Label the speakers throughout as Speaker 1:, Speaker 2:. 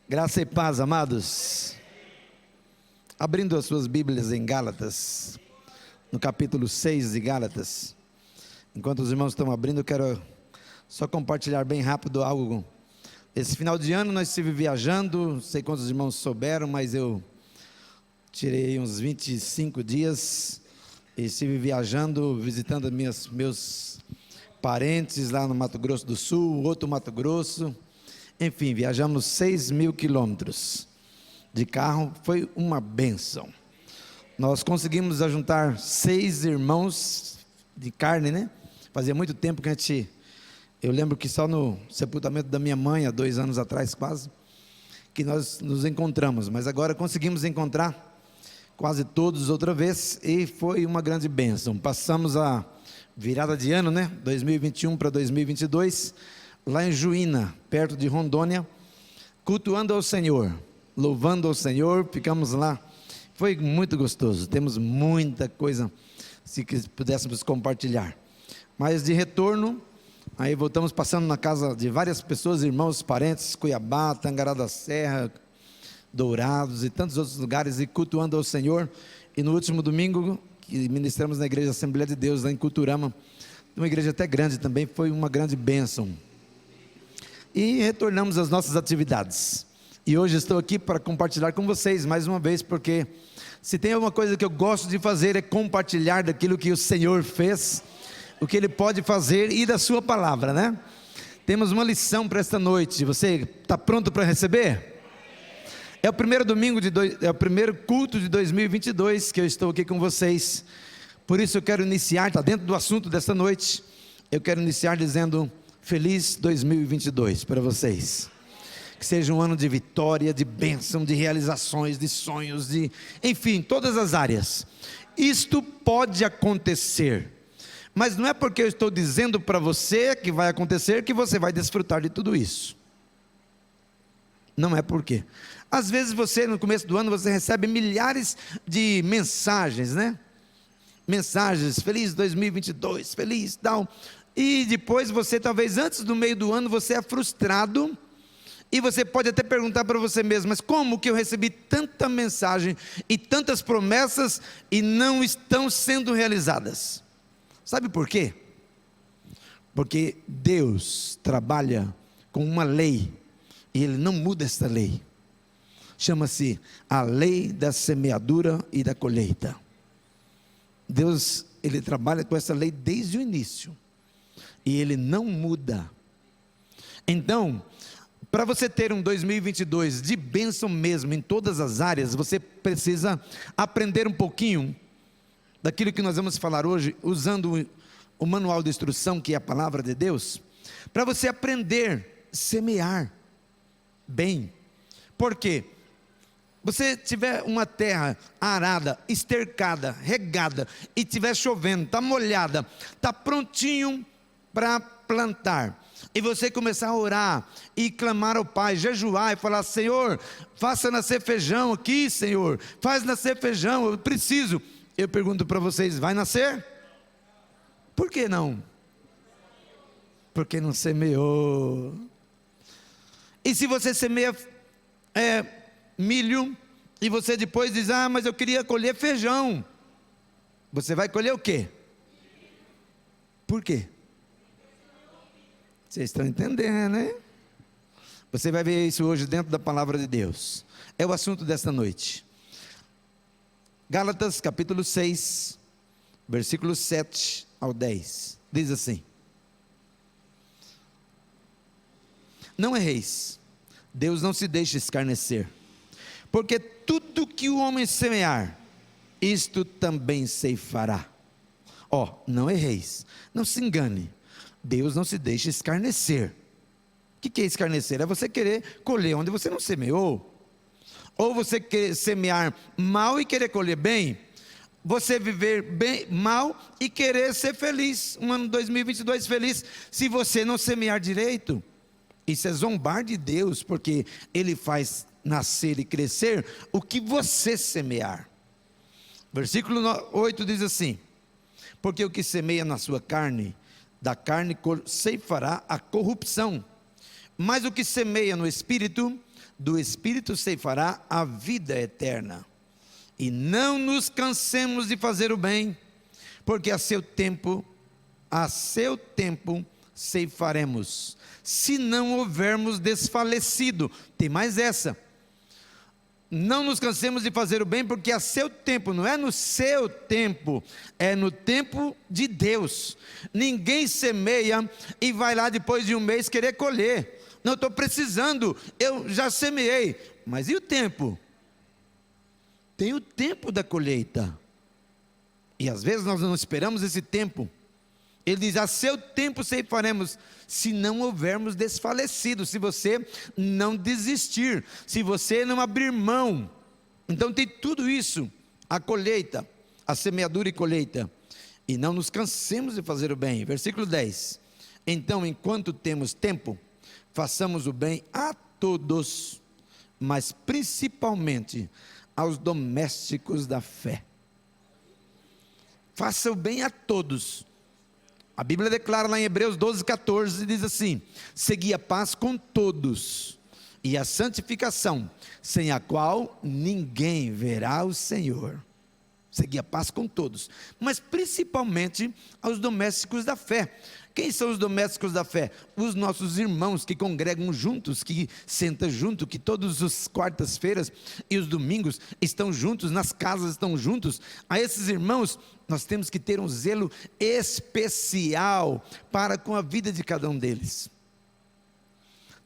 Speaker 1: Graça e paz, amados. Abrindo as suas Bíblias em Gálatas, no capítulo 6 de Gálatas. Enquanto os irmãos estão abrindo, eu quero só compartilhar bem rápido algo. Esse final de ano nós estivemos viajando, não sei quantos irmãos souberam, mas eu tirei uns 25 dias e estive viajando, visitando meus parentes lá no Mato Grosso do Sul, outro Mato Grosso. Enfim, viajamos 6.000 quilômetros de carro, foi uma bênção. Nós conseguimos ajuntar 6 irmãos de carne, né? Fazia muito tempo que eu lembro que só no sepultamento da minha mãe, há 2 anos atrás quase, que nós nos encontramos, mas agora conseguimos encontrar quase todos outra vez, e foi uma grande bênção. Passamos a virada de ano, né? 2021 para 2022, lá em Juína, perto de Rondônia, cultuando ao Senhor, louvando ao Senhor, ficamos lá, foi muito gostoso, temos muita coisa, se pudéssemos compartilhar, mas de retorno, aí voltamos passando na casa de várias pessoas, irmãos, parentes, Cuiabá, Tangará da Serra, Dourados e tantos outros lugares, e cultuando ao Senhor. E no último domingo, que ministramos na igreja Assembleia de Deus, lá em Culturama, uma igreja até grande também, foi uma grande bênção. E retornamos às nossas atividades, e hoje estou aqui para compartilhar com vocês mais uma vez, porque se tem alguma coisa que eu gosto de fazer, é compartilhar daquilo que o Senhor fez, o que Ele pode fazer, e da sua palavra, né? Temos uma lição para esta noite, você está pronto para receber? É o primeiro domingo, é o primeiro culto de 2022 que eu estou aqui com vocês, por isso eu quero iniciar, está dentro do assunto desta noite, eu quero iniciar dizendo: Feliz 2022 para vocês, que seja um ano de vitória, de bênção, de realizações, de sonhos, enfim, todas as áreas. Isto pode acontecer, mas não é porque eu estou dizendo para você que vai acontecer, que você vai desfrutar de tudo isso. Não é porque, às vezes você no começo do ano, você recebe milhares de mensagens, né? Mensagens, feliz 2022, feliz tal. E depois você, talvez antes do meio do ano, você é frustrado, e você pode até perguntar para você mesmo: mas como que eu recebi tanta mensagem e tantas promessas e não estão sendo realizadas? Sabe por quê? Porque Deus trabalha com uma lei, e Ele não muda essa lei. Chama-se a lei da semeadura e da colheita. Deus, Ele trabalha com essa lei desde o início, e Ele não muda. Então, para você ter um 2022 de bênção mesmo em todas as áreas, você precisa aprender um pouquinho daquilo que nós vamos falar hoje, usando o manual de instrução, que é a palavra de Deus, para você aprender a semear bem. Por quê? Você tiver uma terra arada, estercada, regada, e estiver chovendo, está molhada, está prontinho para plantar, e você começar a orar e clamar ao Pai, jejuar e falar: Senhor, faça nascer feijão aqui, Senhor, faz nascer feijão, eu preciso. Eu pergunto para vocês: vai nascer? Por que não? Porque não semeou. E se você semeia milho, e você depois diz: ah, mas eu queria colher feijão, você vai colher o quê? Por quê? Vocês estão entendendo, né? Você vai ver isso hoje dentro da palavra de Deus. É o assunto desta noite. Gálatas capítulo 6, versículos 7 ao 10. Diz assim: Não erreis, Deus não se deixa escarnecer, porque tudo que o homem semear, isto também ceifará. Não erreis, não se engane, Deus não se deixa escarnecer. O que é escarnecer? É você querer colher onde você não semeou, ou você querer semear mal e querer colher bem, você viver bem, mal e querer ser feliz, um ano 2022 feliz, se você não semear direito. Isso é zombar de Deus, porque Ele faz nascer e crescer o que você semear. Versículo 8 diz assim: Porque o que semeia na sua carne, da carne ceifará a corrupção, mas o que semeia no Espírito, do Espírito ceifará a vida eterna. E não nos cansemos de fazer o bem, porque a seu tempo ceifaremos, se não houvermos desfalecido. Tem mais essa: não nos cansemos de fazer o bem, porque a seu tempo, não é no seu tempo, é no tempo de Deus. Ninguém semeia e vai lá depois de um mês querer colher. Não, estou precisando, eu já semeei, mas e o tempo? Tem o tempo da colheita, e às vezes nós não esperamos esse tempo. Ele diz: a seu tempo ceifaremos, se não houvermos desfalecido, se você não desistir, se você não abrir mão. Então tem tudo isso, a colheita, a semeadura e colheita. E não nos cansemos de fazer o bem. Versículo 10: então, enquanto temos tempo, façamos o bem a todos, mas principalmente aos domésticos da fé. Faça o bem a todos. A Bíblia declara lá em Hebreus 12:14, diz assim: segui a paz com todos e a santificação, sem a qual ninguém verá o Senhor. Segui a paz com todos, mas principalmente aos domésticos da fé. Quem são os domésticos da fé? Os nossos irmãos que congregam juntos, que sentam junto, que todas as quartas-feiras e os domingos estão juntos, nas casas estão juntos. A esses irmãos nós temos que ter um zelo especial para com a vida de cada um deles.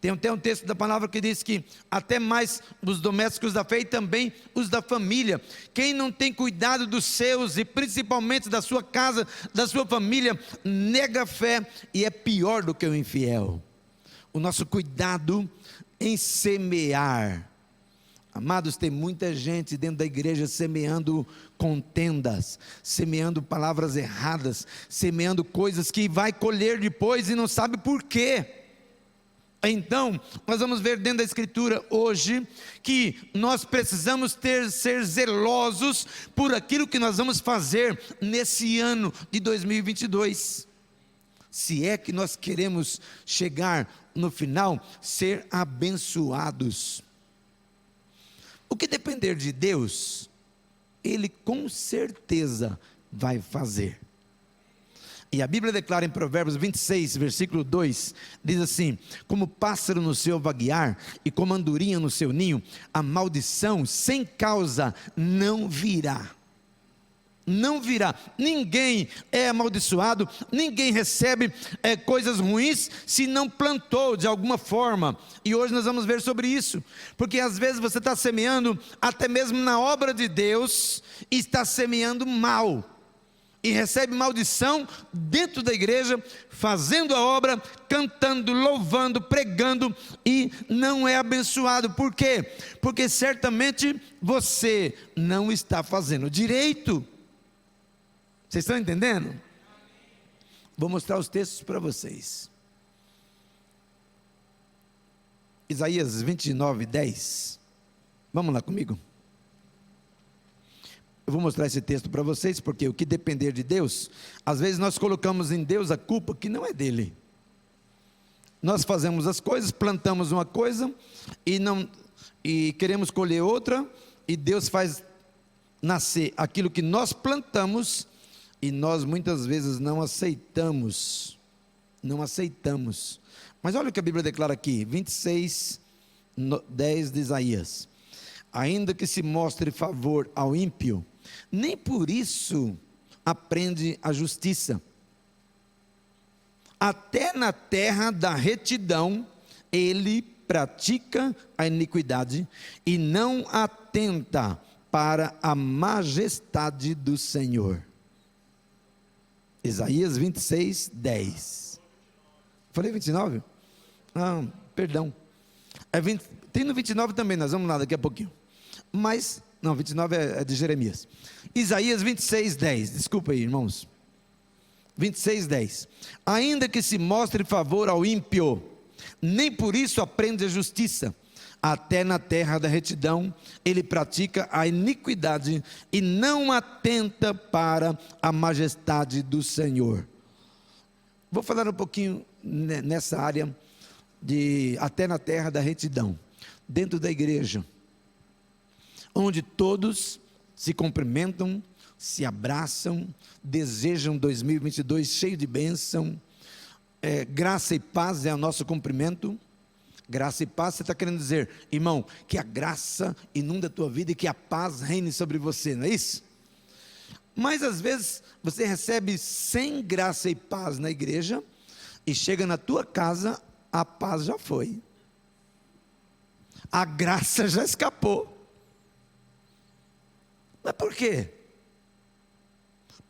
Speaker 1: Tem até um texto da palavra que diz que até mais os domésticos da fé e também os da família. Quem não tem cuidado dos seus e principalmente da sua casa, da sua família, nega a fé e é pior do que o infiel. O nosso cuidado em semear. Amados, tem muita gente dentro da igreja semeando contendas, semeando palavras erradas, semeando coisas que vai colher depois e não sabe por quê. Então, nós vamos ver dentro da Escritura hoje que nós precisamos ser zelosos por aquilo que nós vamos fazer nesse ano de 2022. Se é que nós queremos chegar no final, ser abençoados. O que depender de Deus, Ele com certeza vai fazer. E a Bíblia declara em Provérbios 26, versículo 2, diz assim: como pássaro no seu vaguear e como andorinha no seu ninho, a maldição sem causa não virá. Não virá. Ninguém é amaldiçoado, ninguém recebe coisas ruins se não plantou de alguma forma. E hoje nós vamos ver sobre isso, porque às vezes você está semeando até mesmo na obra de Deus e está semeando mal. E recebe maldição dentro da igreja, fazendo a obra, cantando, louvando, pregando, e não é abençoado. Por quê? Porque certamente você não está fazendo direito. Vocês estão entendendo? Vou mostrar os textos para vocês. Isaías 29:10. Vamos lá comigo. Eu vou mostrar esse texto para vocês, porque o que depender de Deus, às vezes nós colocamos em Deus a culpa que não é dele. Nós fazemos as coisas, plantamos uma coisa e queremos colher outra, e Deus faz nascer aquilo que nós plantamos, e nós muitas vezes não aceitamos. Mas olha o que a Bíblia declara aqui, 26:10 de Isaías: ainda que se mostre favor ao ímpio, nem por isso aprende a justiça. Até na terra da retidão ele pratica a iniquidade e não atenta para a majestade do Senhor. Isaías 26:10. Falei 29? Ah, perdão. Tem no 29 também, nós vamos lá daqui a pouquinho. Mas, não, 29 é de Jeremias. Isaías 26:10, desculpa aí, irmãos. 26:10. Ainda que se mostre favor ao ímpio, nem por isso aprende a justiça. Até na terra da retidão ele pratica a iniquidade e não atenta para a majestade do Senhor. Vou falar um pouquinho nessa área de até na terra da retidão. dentro da igreja, onde todos se cumprimentam, se abraçam, desejam 2022 cheio de bênção, graça e paz é o nosso cumprimento. Graça e paz, você está querendo dizer, irmão, que a graça inunda a tua vida e que a paz reine sobre você, não é isso? Mas às vezes você recebe sem graça e paz na igreja e chega na tua casa, a paz já foi, a graça já escapou. Mas por quê?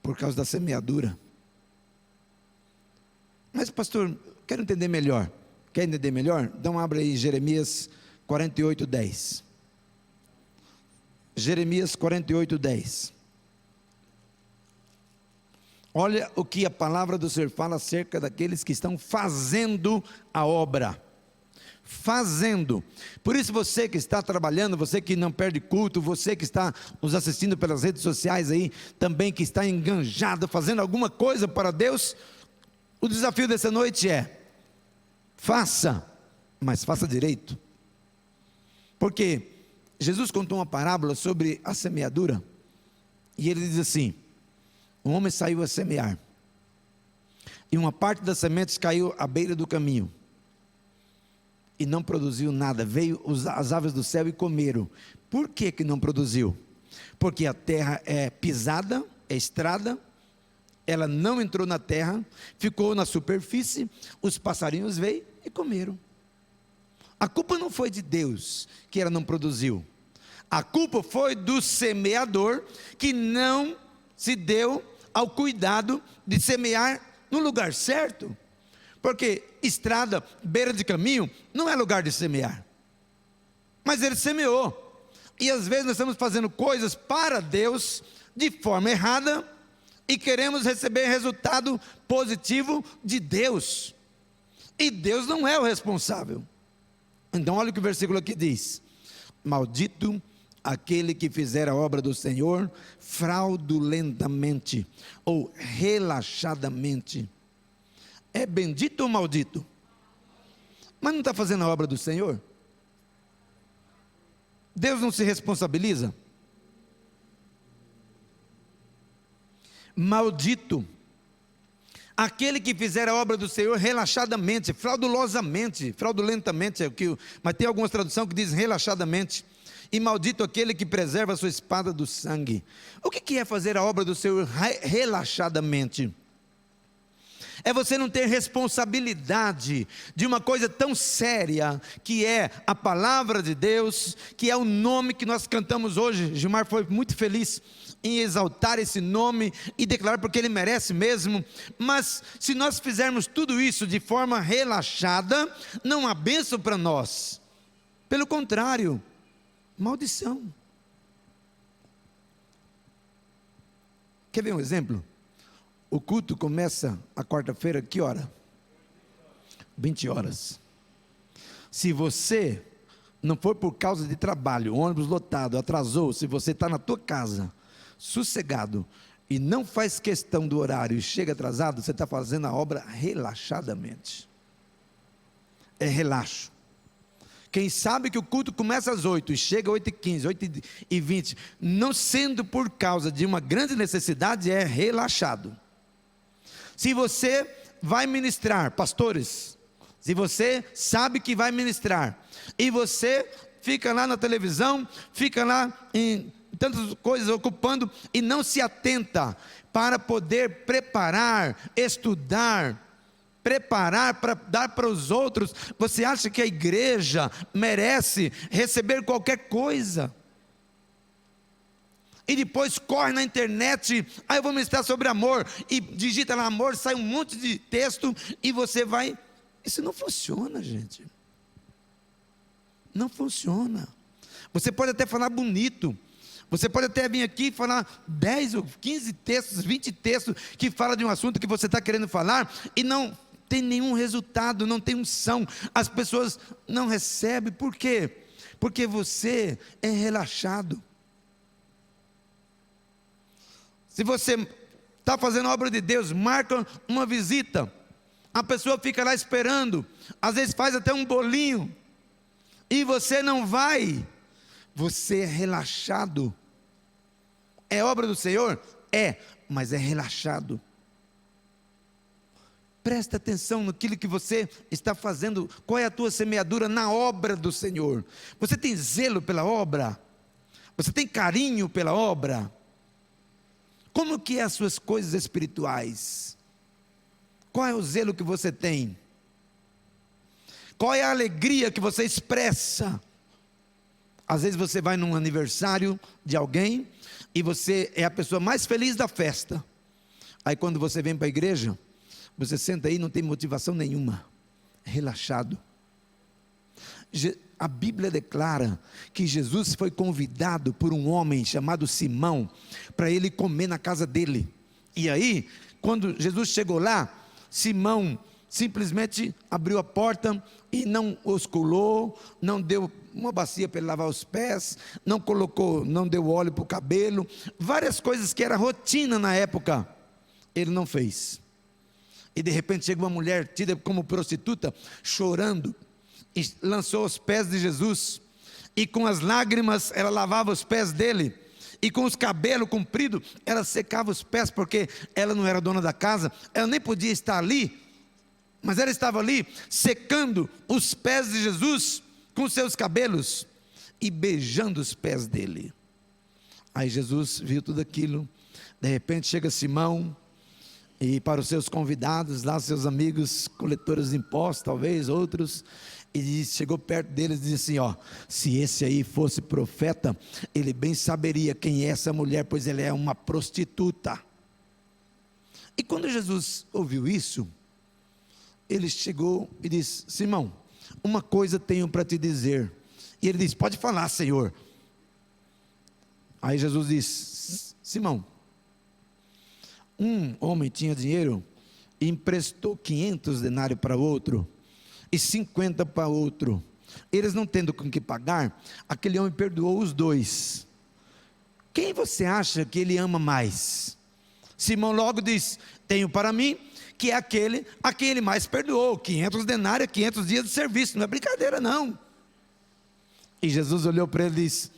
Speaker 1: Por causa da semeadura. Mas pastor, quero entender melhor. Quer entender melhor? Então abra aí Jeremias 48:10. Jeremias 48:10. Olha o que a palavra do Senhor fala acerca daqueles que estão fazendo a obra. Fazendo. Por isso você que está trabalhando, você que não perde culto, você que está nos assistindo pelas redes sociais aí, também que está enganjado, fazendo alguma coisa para Deus, o desafio dessa noite é: faça, mas faça direito. Porque Jesus contou uma parábola sobre a semeadura, e ele diz assim: um homem saiu a semear, e uma parte das sementes caiu à beira do caminho, e não produziu nada. Veio as aves do céu e comeram. Por que não produziu? Porque a terra é pisada, é estrada, ela não entrou na terra, ficou na superfície, os passarinhos veio e comeram. A culpa não foi de Deus, que ela não produziu. A culpa foi do semeador, que não se deu ao cuidado de semear no lugar certo. Porque estrada, beira de caminho, não é lugar de semear. Mas ele semeou. E às vezes nós estamos fazendo coisas para Deus de forma errada e queremos receber resultado positivo de Deus. E Deus não é o responsável. Então olha o que o versículo aqui diz: maldito aquele que fizer a obra do Senhor fraudulentamente ou relaxadamente. É bendito ou maldito? Mas não está fazendo a obra do Senhor? Deus não se responsabiliza? Maldito aquele que fizer a obra do Senhor relaxadamente, fraudulentamente é o que, mas tem algumas traduções que dizem relaxadamente. E maldito aquele que preserva a sua espada do sangue. O que é fazer a obra do Senhor relaxadamente? É você não ter responsabilidade de uma coisa tão séria, que é a palavra de Deus, que é o nome que nós cantamos hoje. Gilmar foi muito feliz em exaltar esse nome e declarar porque ele merece mesmo. Mas se nós fizermos tudo isso de forma relaxada, não há bênção para nós. Pelo contrário, maldição. Quer ver um exemplo? O culto começa a quarta-feira, que hora? 20 horas. Se você não for por causa de trabalho, ônibus lotado, atrasou, se você está na tua casa, sossegado, e não faz questão do horário e chega atrasado, você está fazendo a obra relaxadamente. É relaxo. Quem sabe que o culto começa às 8 e chega às 8h15, 8h20, não sendo por causa de uma grande necessidade, é relaxado. Se você vai ministrar, pastores, se você sabe que vai ministrar, e você fica lá na televisão, fica lá em tantas coisas ocupando, e não se atenta para poder preparar, estudar, preparar para dar para os outros, você acha que a igreja merece receber qualquer coisa? E depois corre na internet, eu vou ministrar sobre amor, e digita lá amor, sai um monte de texto, e você vai, isso não funciona, gente, não funciona. Você pode até falar bonito, você pode até vir aqui e falar 10 ou 15 textos, 20 textos, que fala de um assunto que você está querendo falar, e não tem nenhum resultado, não tem unção, as pessoas não recebem. Por quê? Porque você é relaxado. Se você está fazendo a obra de Deus, marca uma visita, a pessoa fica lá esperando, às vezes faz até um bolinho, e você não vai, você é relaxado. É obra do Senhor? É, mas é relaxado. Presta atenção naquilo que você está fazendo. Qual é a tua semeadura na obra do Senhor? Você tem zelo pela obra? Você tem carinho pela obra? Como que é as suas coisas espirituais? Qual é o zelo que você tem? Qual é a alegria que você expressa? Às vezes você vai num aniversário de alguém e você é a pessoa mais feliz da festa. Aí quando você vem para a igreja, você senta aí e não tem motivação nenhuma, relaxado. A Bíblia declara que Jesus foi convidado por um homem chamado Simão, para ele comer na casa dele. E aí, quando Jesus chegou lá, Simão simplesmente abriu a porta e não osculou, não deu uma bacia para ele lavar os pés, não deu óleo para o cabelo, várias coisas que era rotina na época, ele não fez. E de repente chega uma mulher tida como prostituta, chorando, e lançou aos pés de Jesus, e com as lágrimas ela lavava os pés dele, e com os cabelos compridos ela secava os pés, porque ela não era dona da casa, ela nem podia estar ali, mas ela estava ali secando os pés de Jesus com seus cabelos e beijando os pés dele. Aí Jesus viu tudo aquilo. De repente chega Simão, e para os seus convidados lá, seus amigos coletores de impostos, talvez outros, e chegou perto deles e disse assim: ó, se esse aí fosse profeta, ele bem saberia quem é essa mulher, pois ela é uma prostituta. E quando Jesus ouviu isso, ele chegou e disse: Simão, uma coisa tenho para te dizer. E ele disse: pode falar, Senhor. Aí Jesus disse: Simão, um homem tinha dinheiro e emprestou 500 denários para outro e 50 para outro. Eles não tendo com que pagar, aquele homem perdoou os dois. Quem você acha que ele ama mais? Simão logo disse: tenho para mim que é aquele a quem ele mais perdoou. 500 denários, 500 dias de serviço, não é brincadeira não. E Jesus olhou para ele e disse: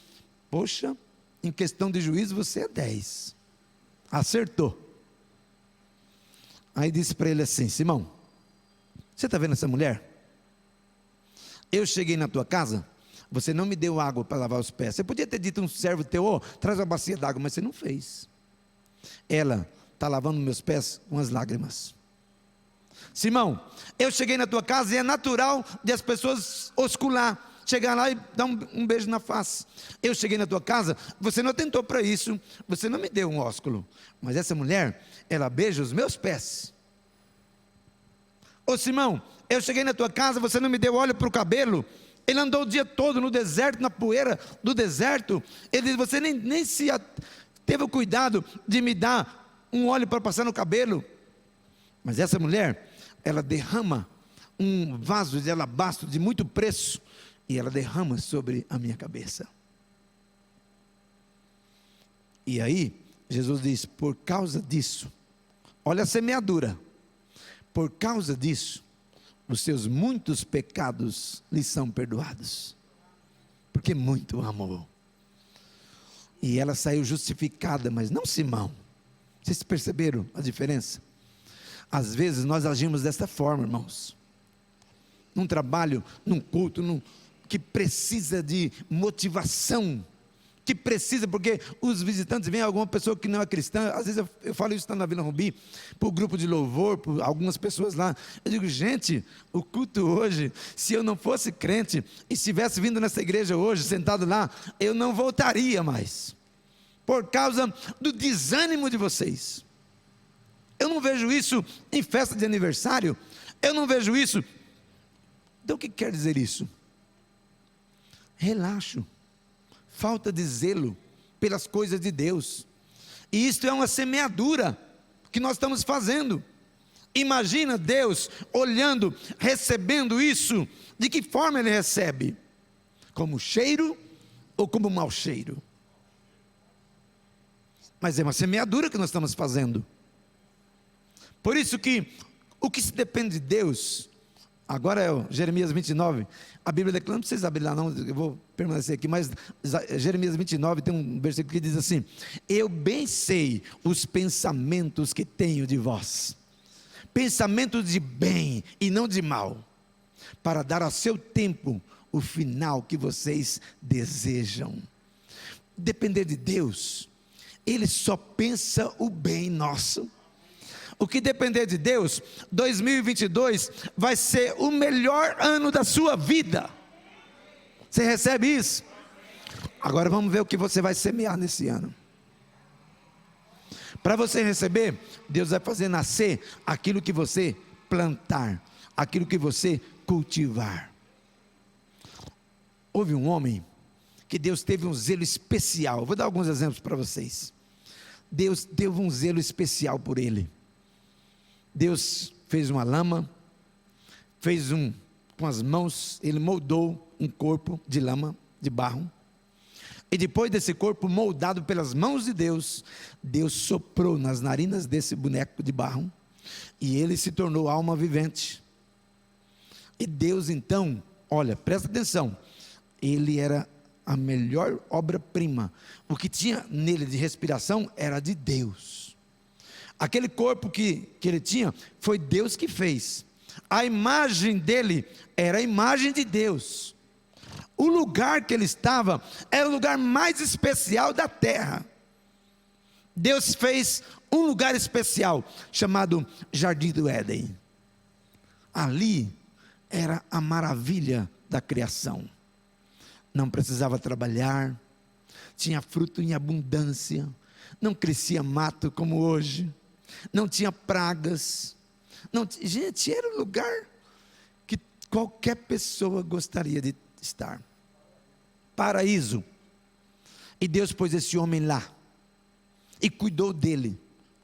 Speaker 1: poxa, em questão de juízo você é 10, acertou. Aí disse para ele assim: Simão, você está vendo essa mulher? Eu cheguei na tua casa, você não me deu água para lavar os pés. Você podia ter dito a um servo teu: oh, traz uma bacia d'água, mas você não fez. Ela está lavando meus pés com as lágrimas. Simão, eu cheguei na tua casa e é natural de as pessoas oscular, chegar lá e dar um beijo na face. Eu cheguei na tua casa, você não atentou para isso, você não me deu um ósculo, mas essa mulher, ela beija os meus pés. Ô Simão, eu cheguei na tua casa, você não me deu óleo para o cabelo. Ele andou o dia todo no deserto, na poeira do deserto. Ele disse: você nem teve o cuidado de me dar um óleo para passar no cabelo. Mas essa mulher, ela derrama um vaso de alabastro de muito preço, e ela derrama sobre a minha cabeça. E aí, Jesus diz: por causa disso, olha a semeadura, por causa disso, os seus muitos pecados lhe são perdoados, porque muito amou. E ela saiu justificada, mas não Simão. Vocês perceberam a diferença? Às vezes nós agimos desta forma, irmãos, num trabalho, num culto, que precisa de motivação, que precisa, porque os visitantes vêm, alguma pessoa que não é cristã, às vezes eu falo isso na Vila Rubi, para o grupo de louvor, por algumas pessoas lá, eu digo: gente, o culto hoje, se eu não fosse crente, e estivesse vindo nessa igreja hoje, sentado lá, eu não voltaria mais, por causa do desânimo de vocês. Eu não vejo isso em festa de aniversário, eu não vejo isso. Então o que quer dizer isso? Relaxo, falta de zelo pelas coisas de Deus, e isto é uma semeadura que nós estamos fazendo. Imagina Deus olhando, recebendo isso, de que forma Ele recebe? Como cheiro ou como mau cheiro? Mas é uma semeadura que nós estamos fazendo. Por isso que o que se depende de Deus, Agora é o Jeremias 29, a Bíblia declara, não precisa abrir lá não, eu vou permanecer aqui, mas Jeremias 29 tem um versículo que diz assim: eu bem sei os pensamentos que tenho de vós, pensamentos de bem e não de mal, para dar ao seu tempo o final que vocês desejam. Depender de Deus, Ele só pensa o bem nosso. O que depender de Deus, 2022 vai ser o melhor ano da sua vida. Você recebe isso? Agora vamos ver o que você vai semear nesse ano. Para você receber, Deus vai fazer nascer aquilo que você plantar, aquilo que você cultivar. Houve um homem que Deus teve um zelo especial. Vou dar alguns exemplos para vocês. Deus teve um zelo especial por ele. Deus fez uma lama, com as mãos, ele moldou um corpo de lama, de barro, e depois desse corpo moldado pelas mãos de Deus, Deus soprou nas narinas desse boneco de barro, e ele se tornou alma vivente. E Deus então, olha, presta atenção, ele era a melhor obra-prima, o que tinha nele de respiração era de Deus. Aquele corpo que ele tinha, foi Deus que fez. A imagem dele era a imagem de Deus. O lugar que ele estava era o lugar mais especial da terra. Deus fez um lugar especial, chamado Jardim do Éden. Ali era a maravilha da criação. Não precisava trabalhar, tinha fruto em abundância, não crescia mato como hoje, não tinha pragas, gente, era um lugar que qualquer pessoa gostaria de estar. Paraíso. E Deus pôs esse homem lá e cuidou dele.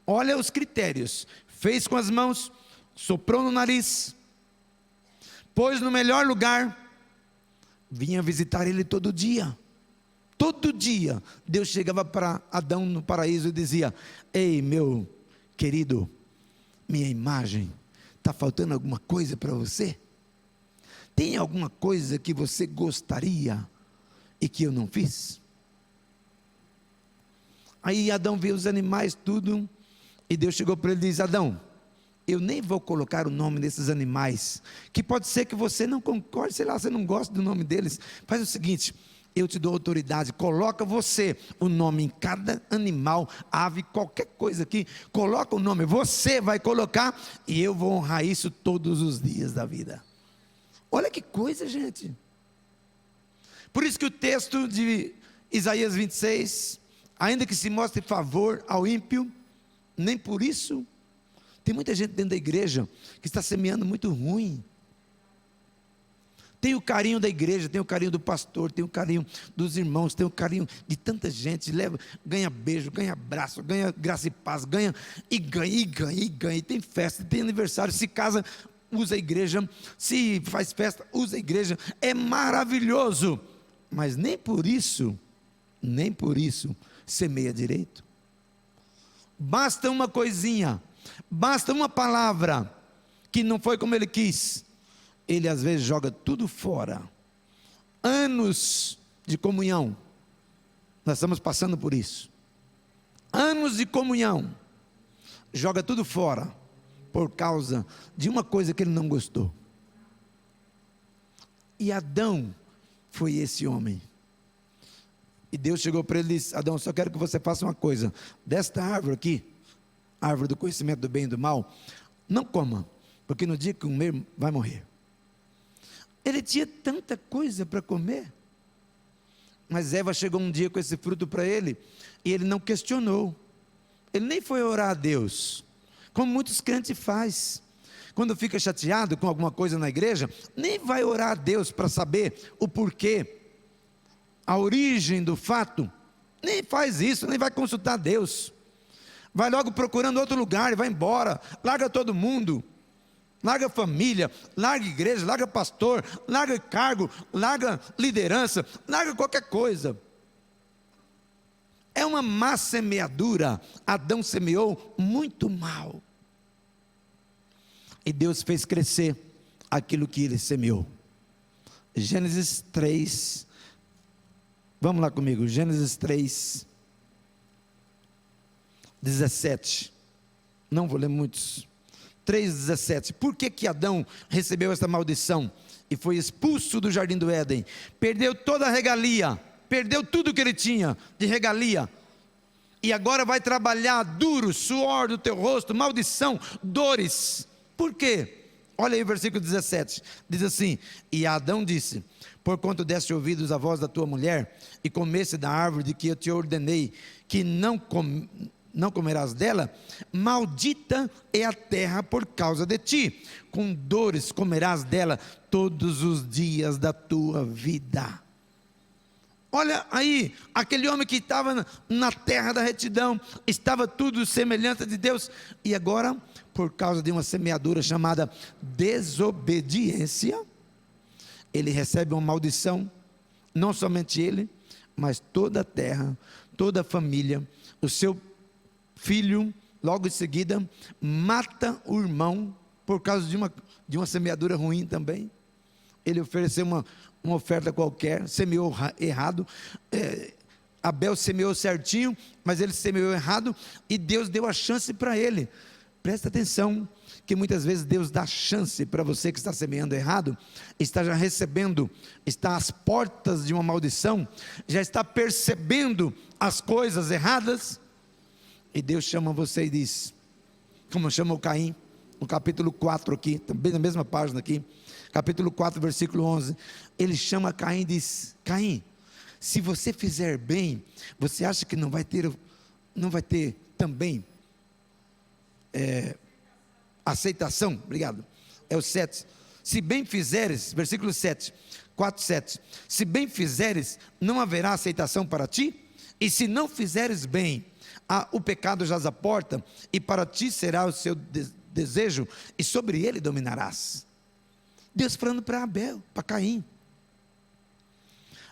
Speaker 1: Olha os critérios: fez com as mãos, soprou no nariz, pôs no melhor lugar, vinha visitar ele todo dia. Todo dia Deus chegava para Adão no paraíso e dizia: ei, meu querido, minha imagem, está faltando alguma coisa para você? Tem alguma coisa que você gostaria e que eu não fiz? Aí Adão viu os animais, tudo, e Deus chegou para ele e disse: Adão, eu nem vou colocar o nome desses animais, que pode ser que você não concorde, sei lá, você não gosta do nome deles. Faz o seguinte, eu te dou autoridade, coloca você o nome em cada animal, ave, qualquer coisa aqui, coloca o nome, você vai colocar, e eu vou honrar isso todos os dias da vida. Olha que coisa, gente. Por isso que o texto de Isaías 26, ainda que se mostre favor ao ímpio, nem por isso. Tem muita gente dentro da igreja que está semeando muito ruim. Tem o carinho da igreja, tem o carinho do pastor, tem o carinho dos irmãos, tem o carinho de tanta gente, ganha beijo, ganha abraço, ganha graça e paz, ganha, e tem festa, tem aniversário, se casa, usa a igreja, se faz festa, usa a igreja, é maravilhoso, mas nem por isso, semeia direito. Basta uma coisinha, basta uma palavra, que não foi como ele quis, ele às vezes joga tudo fora. Anos de comunhão, nós estamos passando por isso, anos de comunhão, joga tudo fora, por causa de uma coisa que ele não gostou. E Adão foi esse homem, e Deus chegou para ele e disse: Adão, só quero que você faça uma coisa, desta árvore aqui, árvore do conhecimento do bem e do mal, não coma, porque no dia que comer, vai morrer. Ele tinha tanta coisa para comer, mas Eva chegou um dia com esse fruto para ele, e ele não questionou, ele nem foi orar a Deus, como muitos crentes fazem, quando fica chateado com alguma coisa na igreja, nem vai orar a Deus para saber o porquê, a origem do fato, nem faz isso, nem vai consultar Deus, vai logo procurando outro lugar e vai embora, larga todo mundo, larga família, larga igreja, larga pastor, larga cargo, larga liderança, larga qualquer coisa. É uma má semeadura. Adão semeou muito mal, e Deus fez crescer aquilo que ele semeou. Gênesis 3, vamos lá comigo, Gênesis 3, 17, não vou ler muitos, 3,17, por que Adão recebeu essa maldição e foi expulso do jardim do Éden? Perdeu toda a regalia, perdeu tudo que ele tinha de regalia, e agora vai trabalhar duro, suor do teu rosto, maldição, dores. Por quê? Olha aí o versículo 17, diz assim: e Adão disse, porquanto deste ouvidos à voz da tua mulher, e comesse da árvore de que eu te ordenei, que não comerás dela, maldita é a terra por causa de ti, com dores comerás dela todos os dias da tua vida. Olha aí, aquele homem que estava na terra da retidão, estava tudo semelhante de Deus, e agora, por causa de uma semeadura chamada desobediência, ele recebe uma maldição, não somente ele, mas toda a terra, toda a família. O seu filho, logo em seguida, mata o irmão, por causa de uma semeadura ruim também. Ele ofereceu uma oferta qualquer, semeou errado. Abel semeou certinho, mas ele semeou errado, e Deus deu a chance para ele. Presta atenção, que muitas vezes Deus dá chance para você que está semeando errado, está já recebendo, está às portas de uma maldição, já está percebendo as coisas erradas, e Deus chama você e diz, como chamou Caim, no capítulo 4 aqui, também na mesma página aqui, capítulo 4, versículo 11, ele chama Caim e diz, Caim, se você fizer bem, você acha que não vai ter também aceitação? Obrigado, é o 7, se bem fizeres, versículo 7, 4, 7, se bem fizeres, não haverá aceitação para ti, e se não fizeres bem, o pecado jaz à porta, e para ti será o seu desejo, e sobre ele dominarás. Deus falando para Abel, para Caim.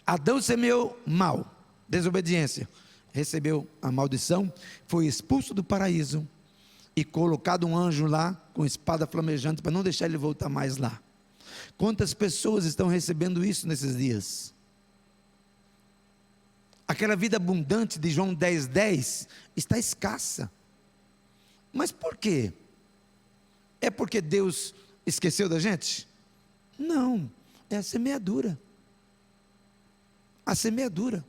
Speaker 1: Adão semeou mal, desobediência, recebeu a maldição, foi expulso do paraíso, e colocado um anjo lá, com espada flamejante, para não deixar ele voltar mais lá. Quantas pessoas estão recebendo isso nesses dias? Aquela vida abundante de João 10,10 está escassa. Mas por quê? É porque Deus esqueceu da gente? Não, é a semeadura. A semeadura.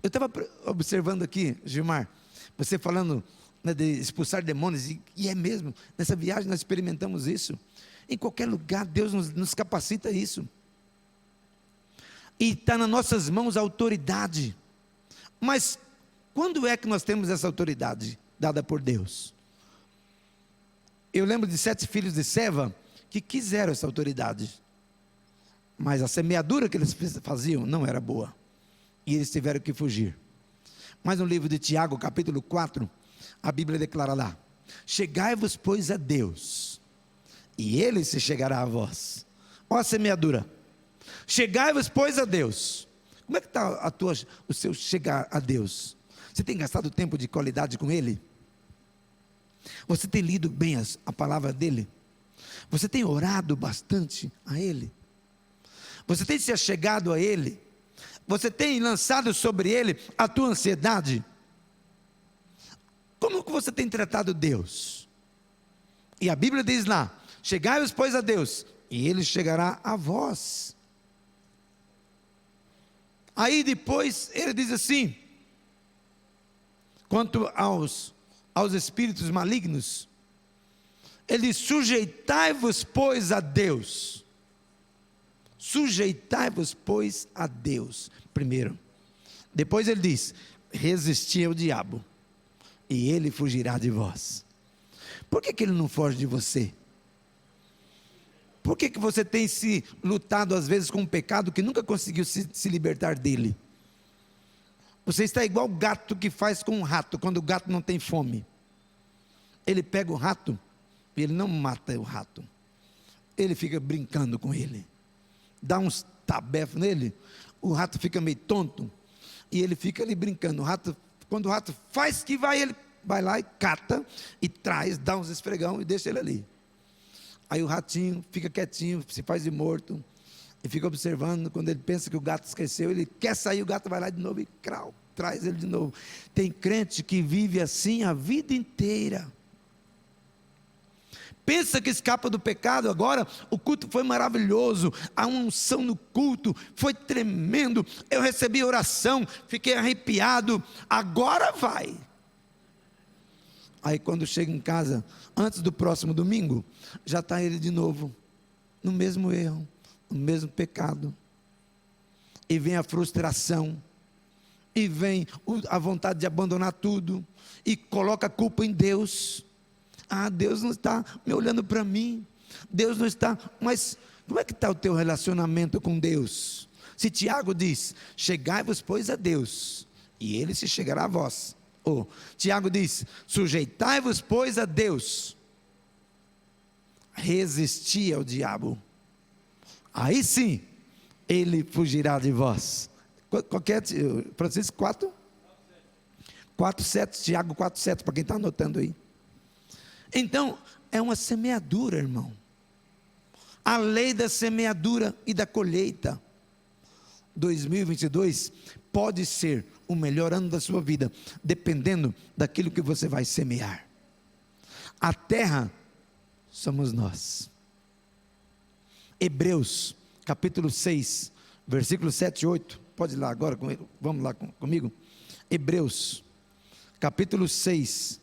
Speaker 1: Eu estava observando aqui, Gilmar, você falando, né, de expulsar demônios, e é mesmo, nessa viagem nós experimentamos isso. Em qualquer lugar Deus nos capacita a isso. E está nas nossas mãos a autoridade. Mas quando é que nós temos essa autoridade dada por Deus? Eu lembro de 7 filhos de Seva que quiseram essa autoridade, mas a semeadura que eles faziam não era boa, e eles tiveram que fugir. Mas no livro de Tiago, capítulo 4, a Bíblia declara lá, chegai-vos pois a Deus, e Ele se chegará a vós. Olha a semeadura, chegai-vos pois a Deus. Como é que está o seu chegar a Deus? Você tem gastado tempo de qualidade com Ele? Você tem lido bem a palavra dEle? Você tem orado bastante a Ele? Você tem se achegado a Ele? Você tem lançado sobre Ele a tua ansiedade? Como que você tem tratado Deus? E a Bíblia diz lá, chegai-vos pois a Deus, e Ele chegará a vós. Aí depois ele diz assim, quanto aos espíritos malignos, ele diz, sujeitai-vos pois a Deus. Sujeitai-vos pois a Deus, primeiro. Depois ele diz, resisti ao diabo, e ele fugirá de vós. Por que ele não foge de você? Por que você tem se lutado às vezes com um pecado que nunca conseguiu se libertar dele? Você está igual o gato que faz com um rato, quando o gato não tem fome. Ele pega o rato, e ele não mata o rato, ele fica brincando com ele, dá uns tabefos nele, o rato fica meio tonto, e ele fica ali brincando. Quando o rato faz que vai, ele vai lá e cata, e traz, dá uns esfregão e deixa ele ali. Aí o ratinho fica quietinho, se faz de morto, e fica observando. Quando ele pensa que o gato esqueceu, ele quer sair, o gato vai lá de novo e crau, traz ele de novo. Tem crente que vive assim a vida inteira. Pensa que escapa do pecado. Agora o culto foi maravilhoso, a unção no culto foi tremendo, eu recebi oração, fiquei arrepiado, agora vai. Aí quando chega em casa, antes do próximo domingo, já está ele de novo, no mesmo erro, no mesmo pecado. E vem a frustração, e vem a vontade de abandonar tudo, e coloca a culpa em Deus. Ah, Deus não está me olhando para mim, Deus não está, mas como é que está o teu relacionamento com Deus? Se Tiago diz, chegai-vos pois a Deus, e Ele se chegará a vós. Tiago diz, sujeitai-vos pois a Deus, resisti ao diabo, aí sim, ele fugirá de vós. Qualquer, Francisco 4:7, Tiago 4:7, para quem está anotando aí. Então, é uma semeadura, irmão. A lei da semeadura e da colheita. 2022 pode ser o melhor ano da sua vida, dependendo daquilo que você vai semear. A terra somos nós. Hebreus, capítulo 6, versículos 7 e 8. Pode ir lá agora, vamos lá comigo. Hebreus, capítulo 6,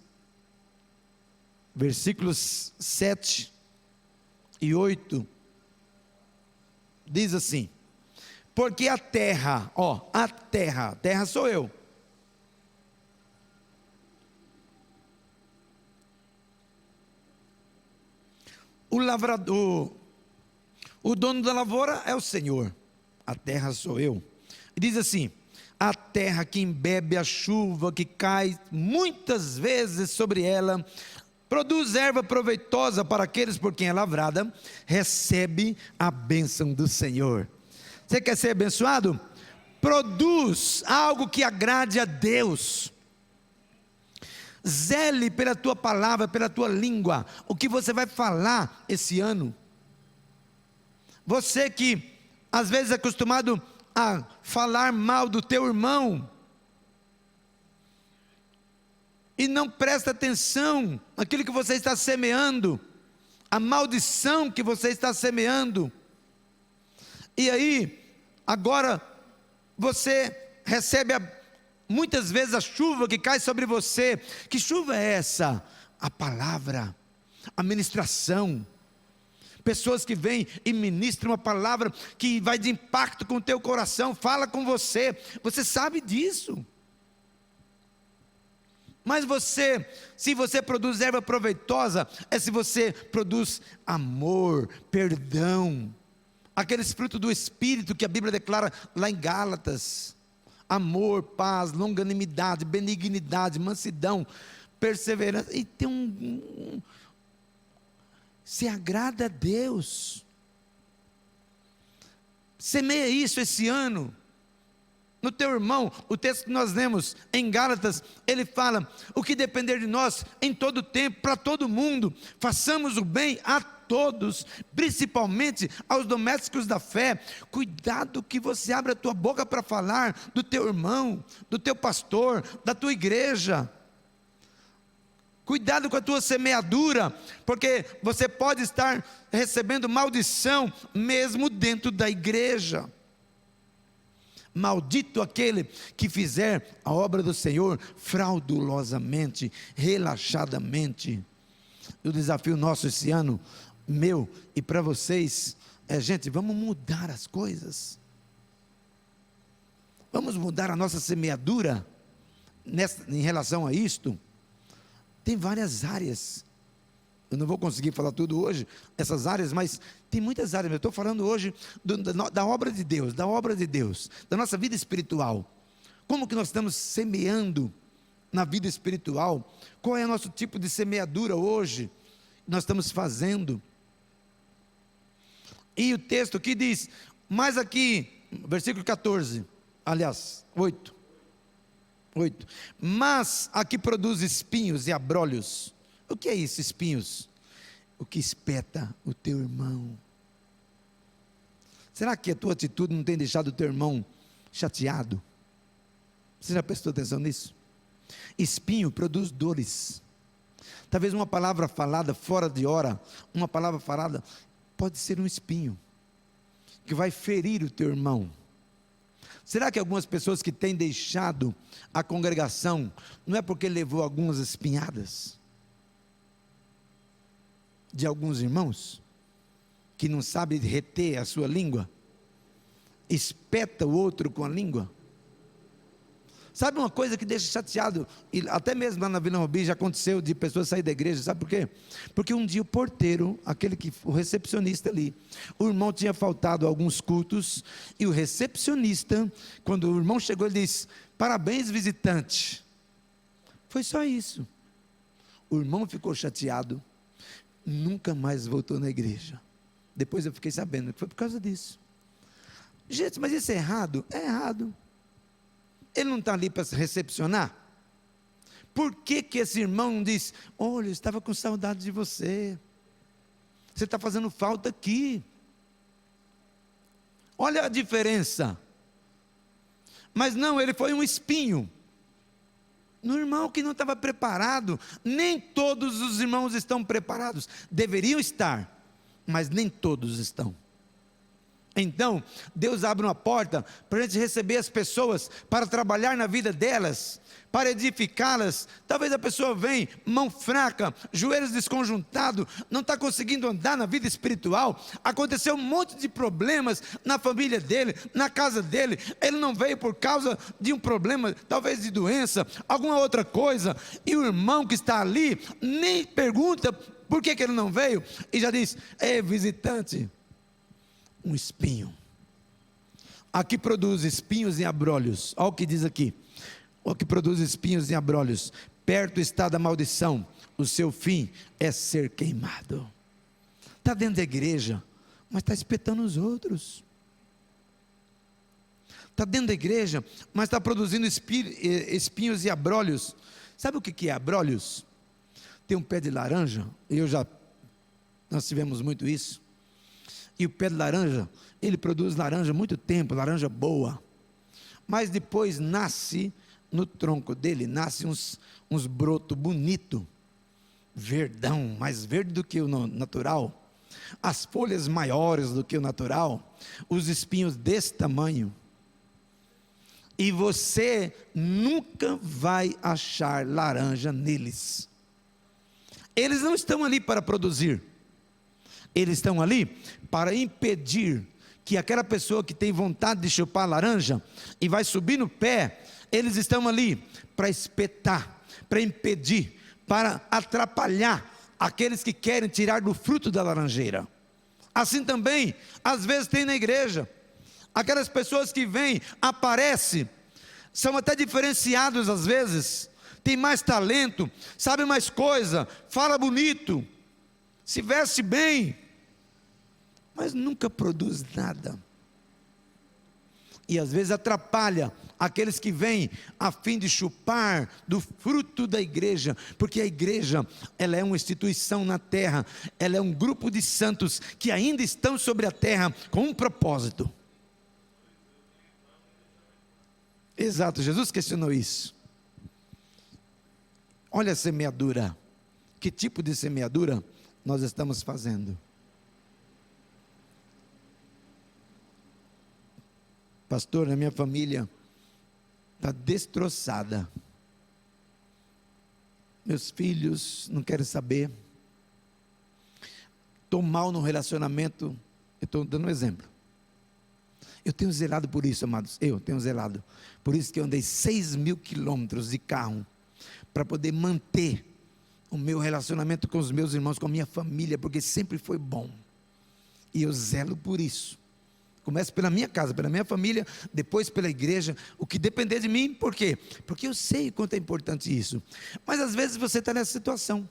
Speaker 1: versículos 7 e 8, diz assim: porque a terra sou eu, o lavrador, o dono da lavoura é o Senhor, a terra sou eu. E diz assim: a terra que embebe a chuva que cai muitas vezes sobre ela, produz erva proveitosa para aqueles por quem é lavrada, recebe a bênção do Senhor. Você quer ser abençoado? Produz algo que agrade a Deus. Zele pela tua palavra, pela tua língua, o que você vai falar esse ano. Você que às vezes é acostumado a falar mal do teu irmão, e não presta atenção naquilo que você está semeando, a maldição que você está semeando, e aí, agora, você recebe muitas vezes a chuva que cai sobre você. Que chuva é essa? A palavra, a ministração. Pessoas que vêm e ministram uma palavra que vai de impacto com o teu coração, fala com você, você sabe disso. Mas se você produz erva proveitosa, é se você produz amor, perdão, aqueles frutos do Espírito que a Bíblia declara lá em Gálatas: amor, paz, longanimidade, benignidade, mansidão, perseverança, e tem se agrada a Deus. Semeia isso esse ano no teu irmão. O texto que nós lemos em Gálatas, ele fala: o que depender de nós, em todo tempo, para todo mundo, façamos o bem a todos, principalmente aos domésticos da fé. Cuidado que você abre a tua boca para falar do teu irmão, do teu pastor, da tua igreja. Cuidado com a tua semeadura, porque você pode estar recebendo maldição mesmo dentro da igreja. Maldito aquele que fizer a obra do Senhor fraudulosamente, relaxadamente. O desafio nosso esse ano, meu e para vocês, gente, vamos mudar as coisas. Vamos mudar a nossa semeadura em relação a isto. Tem várias áreas. Eu não vou conseguir falar tudo hoje, essas áreas, mas tem muitas áreas. Eu estou falando hoje da obra de Deus, da nossa vida espiritual. Como que nós estamos semeando na vida espiritual? Qual é o nosso tipo de semeadura hoje? Nós estamos fazendo. E o texto que diz, mas aqui, versículo 14, aliás, 8. Mas aqui produz espinhos e abrolhos. O que é isso, espinhos? o que espeta o teu irmão? Será que a tua atitude não tem deixado o teu irmão chateado? Você já prestou atenção nisso? Espinho produz dores. Talvez uma palavra falada fora de hora, uma palavra falada, pode ser um espinho, que vai ferir o teu irmão. Será que algumas pessoas que têm deixado a congregação, não é porque levou algumas espinhadas de alguns irmãos, que não sabe reter a sua língua, espeta o outro com a língua? Sabe uma coisa que deixa chateado, e até mesmo lá na Vila Rubi já aconteceu de pessoas sair da igreja, sabe por quê? Porque um dia o porteiro, o recepcionista ali, o irmão tinha faltado a alguns cultos, e o recepcionista, quando o irmão chegou, ele disse: parabéns, visitante. Foi só isso. O irmão ficou chateado, nunca mais voltou na igreja. Depois eu fiquei sabendo que foi por causa disso. Gente, mas isso é errado? É errado. Ele não está ali para se recepcionar? Por que esse irmão não diz: olha, eu estava com saudade de você, você está fazendo falta aqui? Olha a diferença. Mas não, ele foi um espinho no irmão que não estava preparado. Nem todos os irmãos estão preparados. Deveriam estar, mas nem todos estão. Então, Deus abre uma porta para a gente receber as pessoas, para trabalhar na vida delas, para edificá-las. Talvez a pessoa vem, mão fraca, joelhos desconjuntados, não está conseguindo andar na vida espiritual, aconteceu um monte de problemas na família dele, na casa dele, ele não veio por causa de um problema, talvez de doença, alguma outra coisa, e o irmão que está ali, nem pergunta por que ele não veio, e já diz: é visitante. Um espinho, aqui produz espinhos e abrolhos. Olha o que diz aqui: o que produz espinhos e abrolhos, perto está da maldição, o seu fim é ser queimado. Está dentro da igreja, mas está espetando os outros. Está dentro da igreja, mas está produzindo espinhos e abrolhos. Sabe o que é abrolhos? Tem um pé de laranja, nós tivemos muito isso. E o pé de laranja, ele produz laranja há muito tempo, laranja boa. Mas depois nasce, no tronco dele, nasce uns brotos bonitos, verdão, mais verde do que o natural. As folhas maiores do que o natural, os espinhos desse tamanho. E você nunca vai achar laranja neles. Eles não estão ali para produzir. Eles estão ali para impedir que aquela pessoa que tem vontade de chupar laranja e vai subir no pé, eles estão ali para espetar, para impedir, para atrapalhar aqueles que querem tirar do fruto da laranjeira. Assim também, às vezes tem na igreja, aquelas pessoas que vêm, aparecem, são até diferenciados às vezes, tem mais talento, sabe mais coisa, fala bonito, se veste bem, mas nunca produz nada. E às vezes atrapalha aqueles que vêm a fim de chupar do fruto da igreja, porque a igreja, ela é uma instituição na terra, ela é um grupo de santos que ainda estão sobre a terra com um propósito. Exato, Jesus questionou isso. Olha a semeadura, que tipo de semeadura nós estamos fazendo? Pastor, a minha família está destroçada, meus filhos não querem saber, estou mal no relacionamento. Eu estou dando um exemplo. Eu tenho zelado por isso, amados, eu tenho zelado, por isso que eu andei 6.000 quilômetros de carro, para poder manter o meu relacionamento com os meus irmãos, com a minha família, porque sempre foi bom, e eu zelo por isso. Começo pela minha casa, pela minha família, depois pela igreja, o que depender de mim. Por quê? Porque eu sei quanto é importante isso. Mas às vezes você está nessa situação,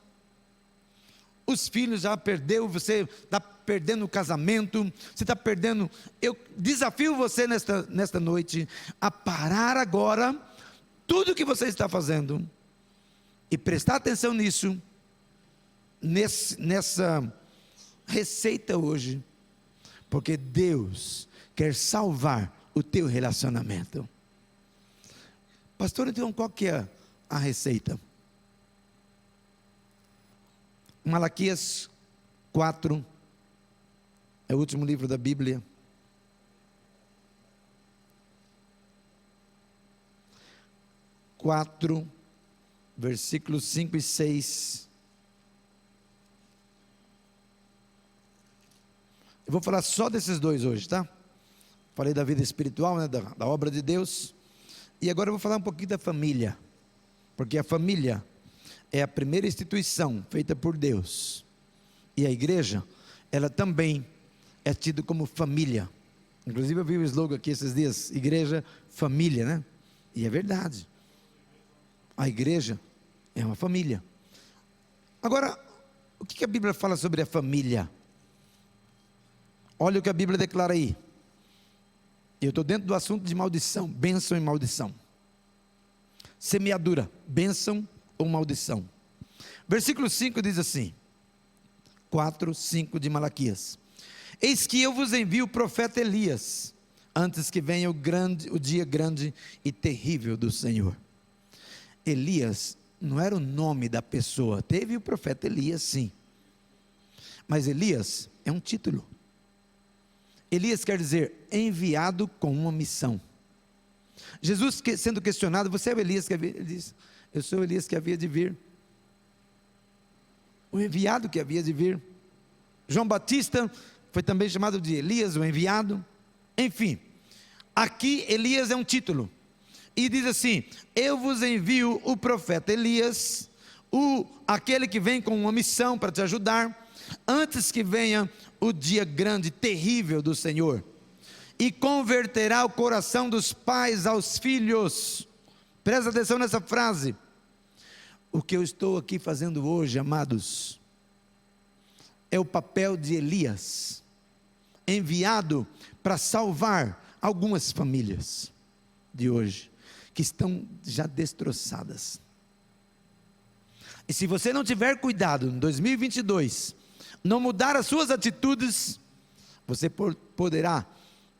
Speaker 1: os filhos já perdeu, você está perdendo o casamento, você está perdendo. Eu desafio você nesta noite a parar agora tudo que você está fazendo e prestar atenção nisso nessa receita hoje, porque Deus quer salvar o teu relacionamento. Pastor, então qual que é a receita? Malaquias 4, é o último livro da Bíblia. Versículos 5 e 6. Eu vou falar só desses dois hoje, tá? Falei da vida espiritual, né, da obra de Deus. E agora eu vou falar um pouquinho da família. Porque a família é a primeira instituição feita por Deus. E a igreja, ela também é tida como família. Inclusive eu vi o slogan aqui esses dias, igreja, família, né? E é verdade. A igreja é uma família. Agora, o que a Bíblia fala sobre a família? Olha o que a Bíblia declara aí. Eu estou dentro do assunto de maldição, bênção e maldição. Semeadura, bênção ou maldição. Versículo 5 diz assim, 4, 5 de Malaquias. Eis que eu vos envio o profeta Elias, antes que venha o dia grande e terrível do Senhor. Elias não era o nome da pessoa, teve o profeta Elias sim, mas Elias é um título. Elias quer dizer enviado com uma missão. Jesus sendo questionado, você é o Elias que havia, ele diz, eu sou o Elias que havia de vir, o enviado que havia de vir. João Batista foi também chamado de Elias, o enviado. Enfim, aqui Elias é um título, e diz assim, eu vos envio o profeta Elias, aquele que vem com uma missão para te ajudar, antes que venha o dia grande, terrível do Senhor, e converterá o coração dos pais aos filhos. Presta atenção nessa frase. O que eu estou aqui fazendo hoje, amados, é o papel de Elias, enviado para salvar algumas famílias de hoje, que estão já destroçadas. E se você não tiver cuidado, em 2022, não mudar as suas atitudes, você poderá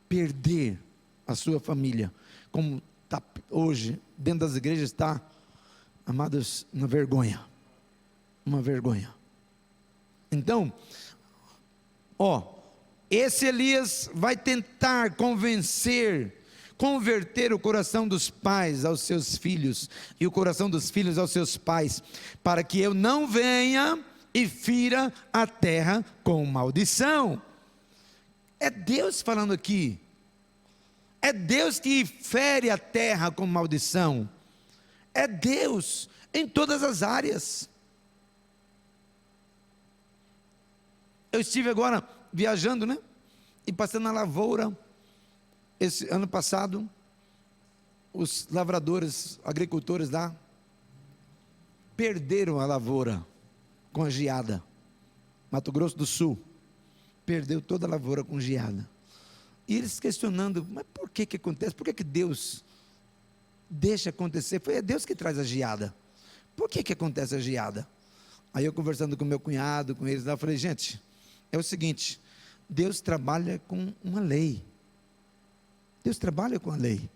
Speaker 1: perder a sua família, como está hoje, dentro das igrejas está, amados, uma vergonha. Então, esse Elias vai tentar converter o coração dos pais aos seus filhos, e o coração dos filhos aos seus pais, para que eu não venha e fira a terra com maldição. É Deus falando aqui, é Deus que fere a terra com maldição, é Deus em todas as áreas. Eu estive agora viajando, né, e passando na lavoura, esse ano passado, os lavradores, agricultores lá, perderam a lavoura com a geada. Mato Grosso do Sul, perdeu toda a lavoura com geada. E eles questionando, mas por que acontece? Por que Deus deixa acontecer? É Deus que traz a geada. Por que acontece a geada? Aí eu conversando com meu cunhado, com eles lá, eu falei, gente, é o seguinte, Deus trabalha com uma lei. Deus trabalha com a lei.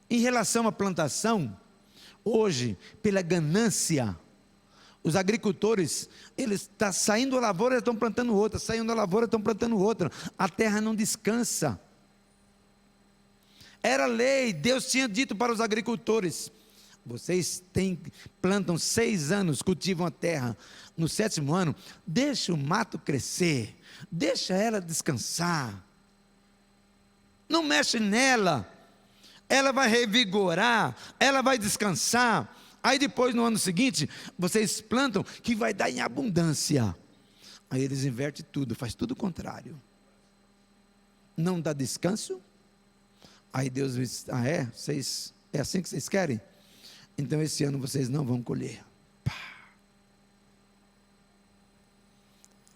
Speaker 1: Em relação à plantação, hoje, pela ganância, os agricultores, eles estão saindo da lavoura, estão plantando outra, saindo da lavoura, estão plantando outra, a terra não descansa. Era lei, Deus tinha dito para os agricultores, vocês plantam 6 anos, cultivam a terra, no 7º ano, deixa o mato crescer, deixa ela descansar, não mexe nela, ela vai revigorar, ela vai descansar, aí depois no ano seguinte, vocês plantam, que vai dar em abundância. Aí eles invertem tudo, faz tudo o contrário, não dá descanso. Aí Deus diz, é assim que vocês querem? Então esse ano vocês não vão colher.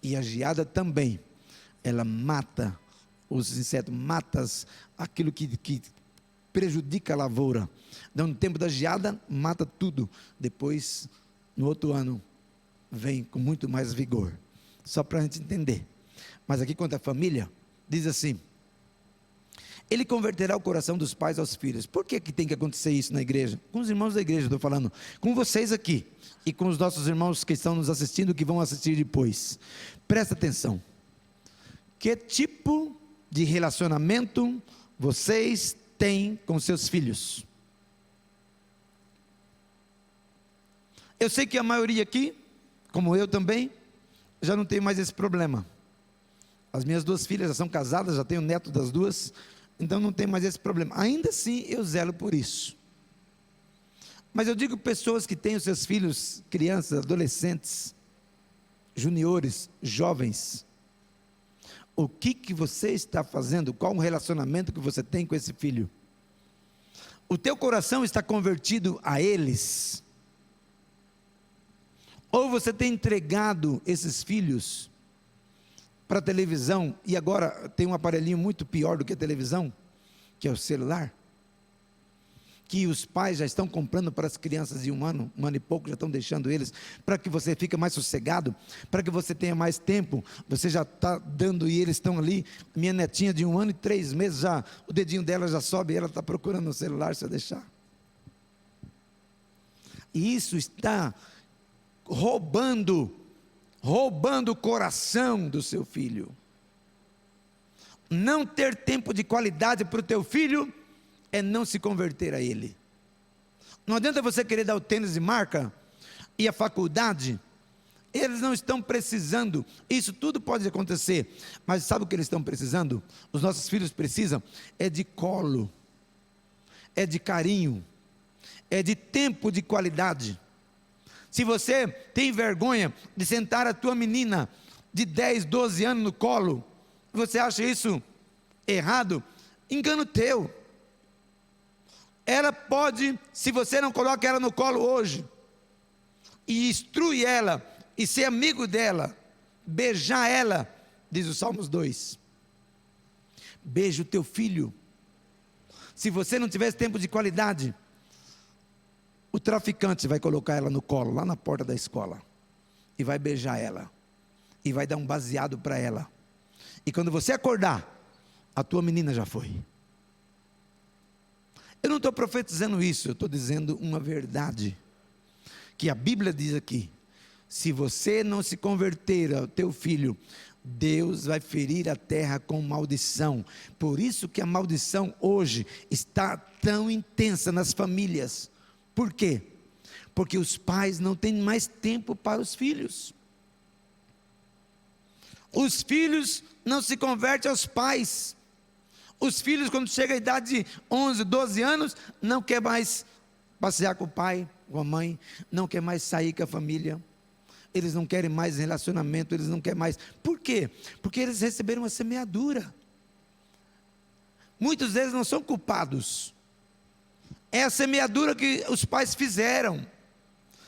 Speaker 1: E a geada também, ela mata os insetos, mata aquilo que prejudica a lavoura. Então no tempo da geada, mata tudo. Depois, no outro ano, vem com muito mais vigor. Só para a gente entender. Mas aqui quanto à família, diz assim: Ele converterá o coração dos pais aos filhos. Por que tem que acontecer isso na igreja? Com os irmãos da igreja, estou falando. Com vocês aqui. E com os nossos irmãos que estão nos assistindo, que vão assistir depois. Presta atenção. Que tipo de relacionamento vocês têm com seus filhos? Eu sei que a maioria aqui, como eu também, já não tem mais esse problema. As minhas duas filhas já são casadas, já tenho neto das duas, então não tem mais esse problema. Ainda assim eu zelo por isso. Mas eu digo pessoas que têm os seus filhos, crianças, adolescentes, juniores, jovens, o que você está fazendo? Qual o relacionamento que você tem com esse filho? O teu coração está convertido a eles? Ou você tem entregado esses filhos para a televisão, e agora tem um aparelhinho muito pior do que a televisão, que é o celular, que os pais já estão comprando para as crianças de um ano e pouco, já estão deixando eles, para que você fique mais sossegado, para que você tenha mais tempo, você já está dando e eles estão ali. Minha netinha de 1 ano e 3 meses, já, o dedinho dela já sobe e ela está procurando no celular, se eu deixar. E isso está roubando o coração do seu filho. Não ter tempo de qualidade para o teu filho é não se converter a ele. Não adianta você querer dar o tênis de marca e a faculdade, eles não estão precisando. Isso tudo pode acontecer, mas sabe o que eles estão precisando? Os nossos filhos precisam é de colo, é de carinho, é de tempo de qualidade. Se você tem vergonha de sentar a tua menina de 10, 12 anos no colo, você acha isso errado? Engano teu. Ela pode, se você não coloca ela no colo hoje, e instrui ela, e ser amigo dela, beijar ela, diz o Salmos 2. Beija o teu filho. Se você não tivesse tempo de qualidade, o traficante vai colocar ela no colo, lá na porta da escola, e vai beijar ela, e vai dar um baseado para ela, e quando você acordar, a tua menina já foi. Eu não estou profetizando isso, eu estou dizendo uma verdade, que a Bíblia diz aqui: se você não se converter ao teu filho, Deus vai ferir a terra com maldição. Por isso que a maldição hoje está tão intensa nas famílias. Por quê? Porque os pais não têm mais tempo para os filhos. Os filhos não se convertem aos pais. Os filhos, quando chega a idade de 11, 12 anos, não quer mais passear com o pai, com a mãe, não quer mais sair com a família. Eles não querem mais relacionamento, eles não querem mais. Por quê? Porque eles receberam uma semeadura. Muitos deles não são culpados. É a semeadura que os pais fizeram.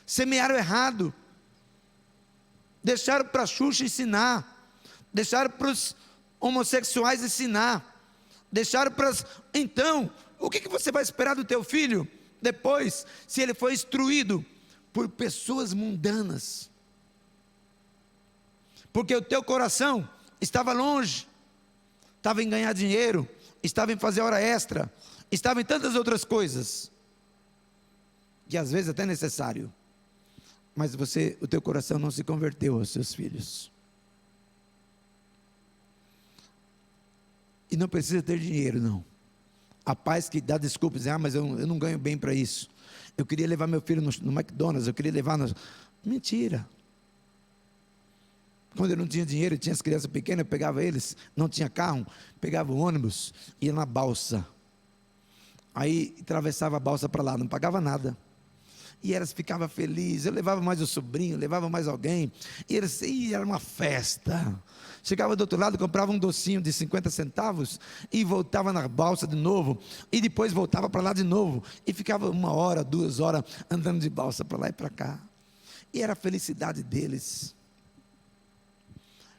Speaker 1: Semearam errado. Deixaram para a Xuxa ensinar. Deixaram para os homossexuais ensinar. Deixaram para as... Então, o que você vai esperar do teu filho depois, se ele foi instruído por pessoas mundanas? Porque o teu coração estava longe, estava em ganhar dinheiro, estava em fazer hora extra, estava em tantas outras coisas, que às vezes até é necessário, mas o teu coração não se converteu aos seus filhos. E não precisa ter dinheiro, não. Há pais que dá desculpas, dizem: mas eu não ganho bem para isso. Eu queria levar meu filho no McDonald's, eu queria levar no... Mentira. Quando eu não tinha dinheiro, tinha as crianças pequenas, eu pegava eles, não tinha carro, pegava o ônibus, ia na balsa. Aí atravessava a balsa para lá, não pagava nada. E elas ficavam felizes, eu levava mais o sobrinho, levava mais alguém, e eles, era uma festa. Chegava do outro lado, comprava um docinho de 50 centavos, e voltava na balsa de novo, e depois voltava para lá de novo, e ficava 1 hora, 2 horas, andando de balsa para lá e para cá, e era a felicidade deles.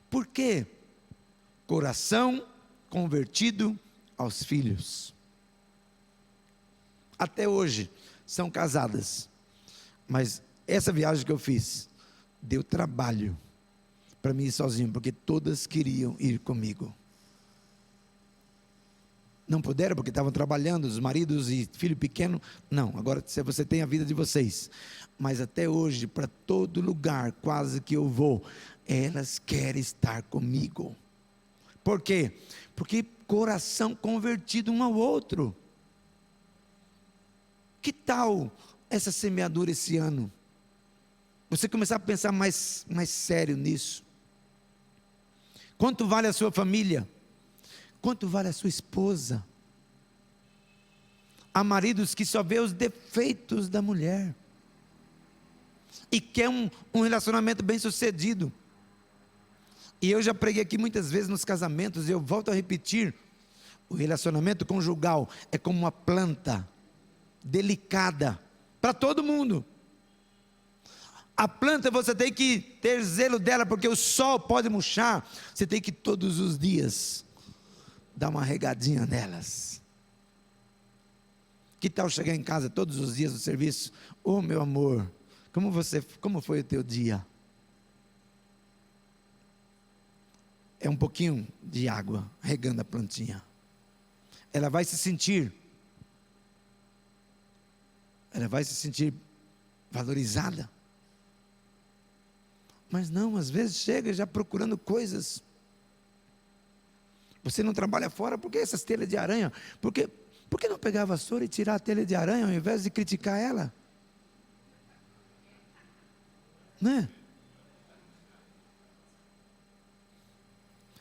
Speaker 1: Por quê? Coração convertido aos filhos. Até hoje, são casadas, mas essa viagem que eu fiz, deu trabalho para mim ir sozinho, porque todas queriam ir comigo. Não puderam porque estavam trabalhando, os maridos e filho pequeno. Não, agora você tem a vida de vocês. Mas até hoje, para todo lugar quase que eu vou, elas querem estar comigo. Por quê? Porque coração convertido um ao outro. Que tal essa semeadura esse ano? Você começar a pensar mais sério nisso. Quanto vale a sua família? Quanto vale a sua esposa? Há maridos que só vê os defeitos da mulher e quer um relacionamento bem sucedido. E eu já preguei aqui muitas vezes nos casamentos, e eu volto a repetir: o relacionamento conjugal é como uma planta delicada para todo mundo. A planta você tem que ter zelo dela, porque o sol pode murchar. Você tem que todos os dias dar uma regadinha nelas. Que tal chegar em casa todos os dias do serviço? Ô meu amor, como foi o teu dia? É um pouquinho de água regando a plantinha. Ela vai se sentir valorizada. Mas não, às vezes chega já procurando coisas. Você não trabalha fora, por que essas telhas de aranha? Por que não pegar a vassoura e tirar a telha de aranha ao invés de criticar ela? Né?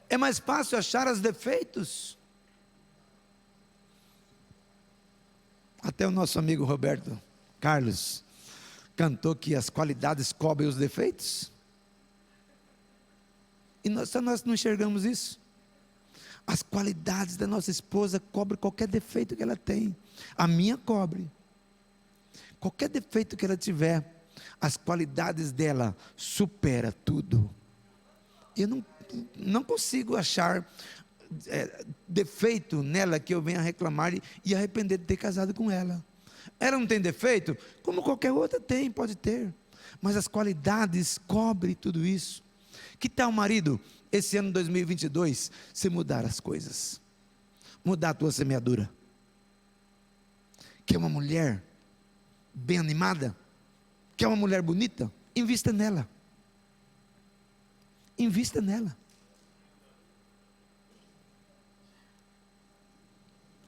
Speaker 1: É mais fácil achar os defeitos. Até o nosso amigo Roberto Carlos cantou que as qualidades cobrem os defeitos. E nós não enxergamos isso. As qualidades da nossa esposa cobrem qualquer defeito que ela tem. A minha cobre. Qualquer defeito que ela tiver, as qualidades dela supera tudo. Eu não consigo achar defeito nela que eu venha reclamar e arrepender de ter casado com ela. Ela não tem defeito? Como qualquer outra tem, pode ter. Mas as qualidades cobrem tudo isso. Que tal, marido, esse ano 2022, você mudar as coisas? Mudar a tua semeadura? Quer uma mulher bem animada? Quer uma mulher bonita? Invista nela. Invista nela.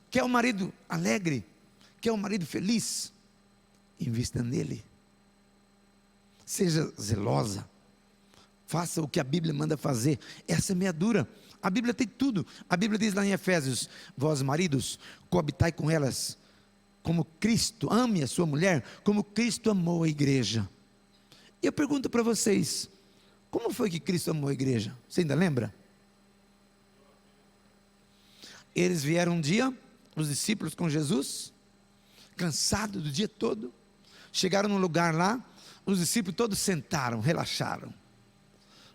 Speaker 1: Quer um marido alegre? Quer um marido feliz? Invista nele. Seja zelosa. Faça o que a Bíblia manda fazer. É a semeadura. A Bíblia tem tudo. A Bíblia diz lá em Efésios: vós maridos, coabitai com elas como Cristo, ame a sua mulher como Cristo amou a igreja. E eu pergunto para vocês: como foi que Cristo amou a igreja? Você ainda lembra? Eles vieram um dia, os discípulos com Jesus, cansados do dia todo, chegaram num lugar lá, os discípulos todos sentaram, relaxaram.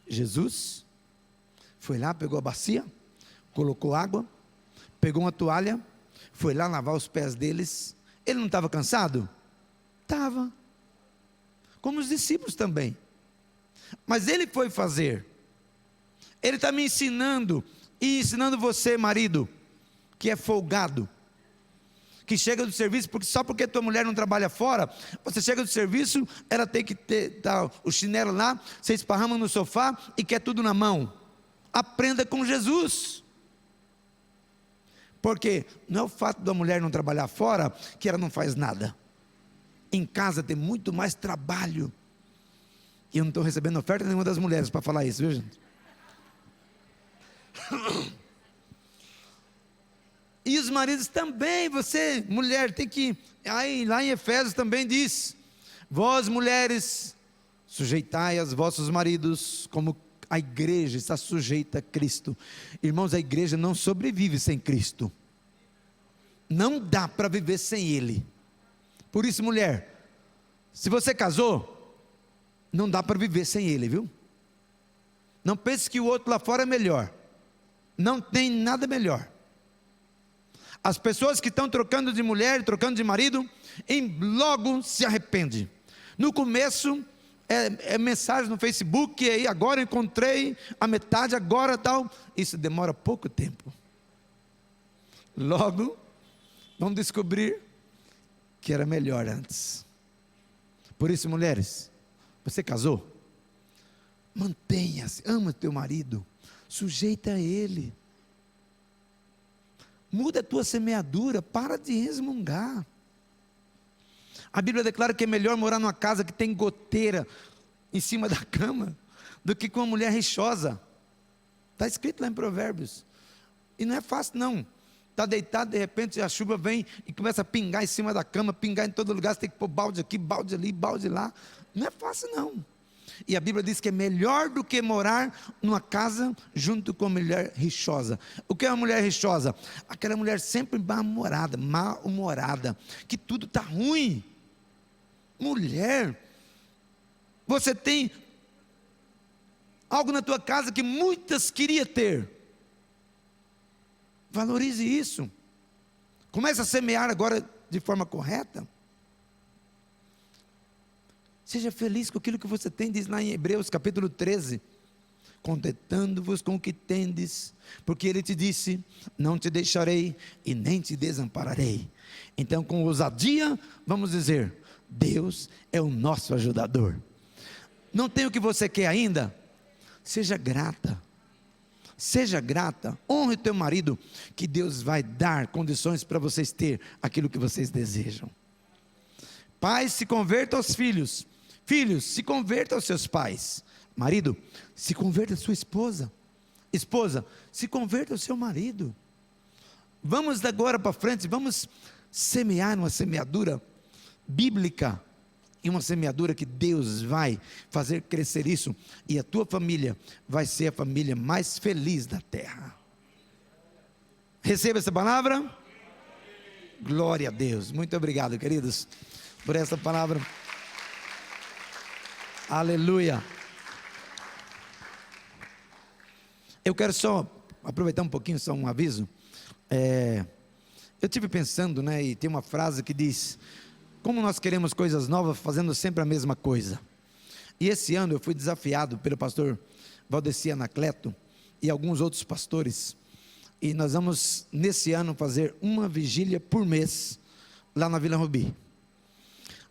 Speaker 1: Jesus foi lá, pegou a bacia, colocou água, pegou uma toalha, foi lá lavar os pés deles. Ele não estava cansado? Estava, como os discípulos também, mas ele foi fazer. Ele está me ensinando, e ensinando você, marido, que é folgado, que chega do serviço, só porque tua mulher não trabalha fora, você chega do serviço, ela tem que dar o chinelo lá, você esparrama no sofá e quer tudo na mão. Aprenda com Jesus. Porque não é o fato da mulher não trabalhar fora que ela não faz nada. Em casa tem muito mais trabalho. E eu não estou recebendo oferta nenhuma das mulheres para falar isso, viu, gente? E os maridos também, você, mulher, tem que... Aí, lá em Efésios também diz: vós, mulheres, sujeitai aos vossos maridos, como a igreja está sujeita a Cristo. Irmãos, a igreja não sobrevive sem Cristo. Não dá para viver sem Ele. Por isso, mulher, se você casou, não dá para viver sem Ele, viu? Não pense que o outro lá fora é melhor. Não tem nada melhor. As pessoas que estão trocando de mulher, trocando de marido, logo se arrependem. No começo é mensagem no Facebook, e aí agora eu encontrei a metade, agora tal. Isso demora pouco tempo. Logo, vamos descobrir que era melhor antes. Por isso, mulheres, você casou? Mantenha-se, ama teu marido, sujeita a ele. Muda a tua semeadura, para de resmungar. A Bíblia declara que é melhor morar numa casa que tem goteira em cima da cama, do que com uma mulher rixosa. Está escrito lá em Provérbios. E não é fácil não. Está deitado, de repente a chuva vem e começa a pingar em cima da cama, pingar em todo lugar, você tem que pôr balde aqui, balde ali, balde lá. Não é fácil não. E a Bíblia diz que é melhor do que morar numa casa junto com uma mulher rixosa. O que é uma mulher rixosa? Aquela mulher sempre mal-humorada, que tudo está ruim. Mulher, você tem algo na tua casa que muitas queriam ter. Valorize isso. Comece a semear agora de forma correta. Seja feliz com aquilo que você tem, diz lá em Hebreus capítulo 13. Contentando-vos com o que tendes, porque ele te disse: não te deixarei e nem te desampararei. Então, com ousadia, vamos dizer: Deus é o nosso ajudador. Não tem o que você quer ainda? Seja grata. Seja grata, honre teu marido, que Deus vai dar condições para vocês ter aquilo que vocês desejam. Pais, se convertam aos filhos. Filhos, se convertam aos seus pais. Marido, se converta à sua esposa. Esposa, se converta ao seu marido. Vamos de agora para frente, vamos semear uma semeadura bíblica, e uma semeadura que Deus vai fazer crescer isso, e a tua família vai ser a família mais feliz da terra. Receba essa palavra? Glória a Deus. Muito obrigado, queridos, por essa palavra. Aleluia. Eu quero só aproveitar um pouquinho, só um aviso. Eu estive pensando, e tem uma frase que diz: como nós queremos coisas novas, fazendo sempre a mesma coisa. E esse ano eu fui desafiado pelo pastor Valdeci Anacleto e alguns outros pastores, e nós vamos nesse ano fazer uma vigília por mês lá na Vila Rubi.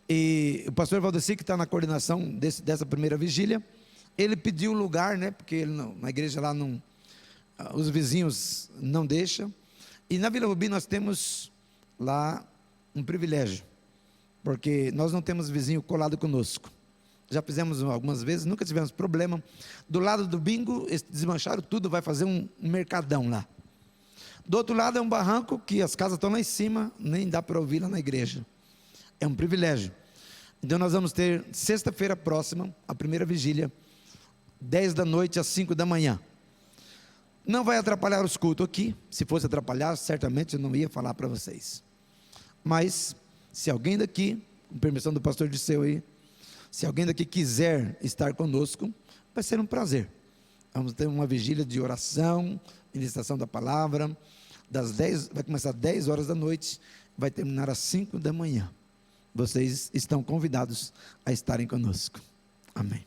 Speaker 1: E o pastor Valdeci, que está na coordenação dessa primeira vigília, ele pediu lugar, porque ele na igreja lá não, os vizinhos não deixam. E na Vila Rubi nós temos lá um privilégio, porque nós não temos vizinho colado conosco. Já fizemos algumas vezes, nunca tivemos problema. Do lado do bingo, eles desmancharam tudo, vai fazer um mercadão lá. Do outro lado é um barranco, que as casas estão lá em cima, nem dá para ouvir lá na igreja. É um privilégio. Então nós vamos ter, sexta-feira próxima, a primeira vigília, 10 da noite às 5 da manhã. Não vai atrapalhar os cultos aqui. Se fosse atrapalhar, certamente eu não ia falar para vocês. Mas se alguém daqui, com permissão do pastor Disseu aí, se alguém daqui quiser estar conosco, vai ser um prazer. Vamos ter uma vigília de oração, ministração da palavra, vai começar às 10 horas da noite, vai terminar às 5 da manhã. Vocês estão convidados a estarem conosco. Amém.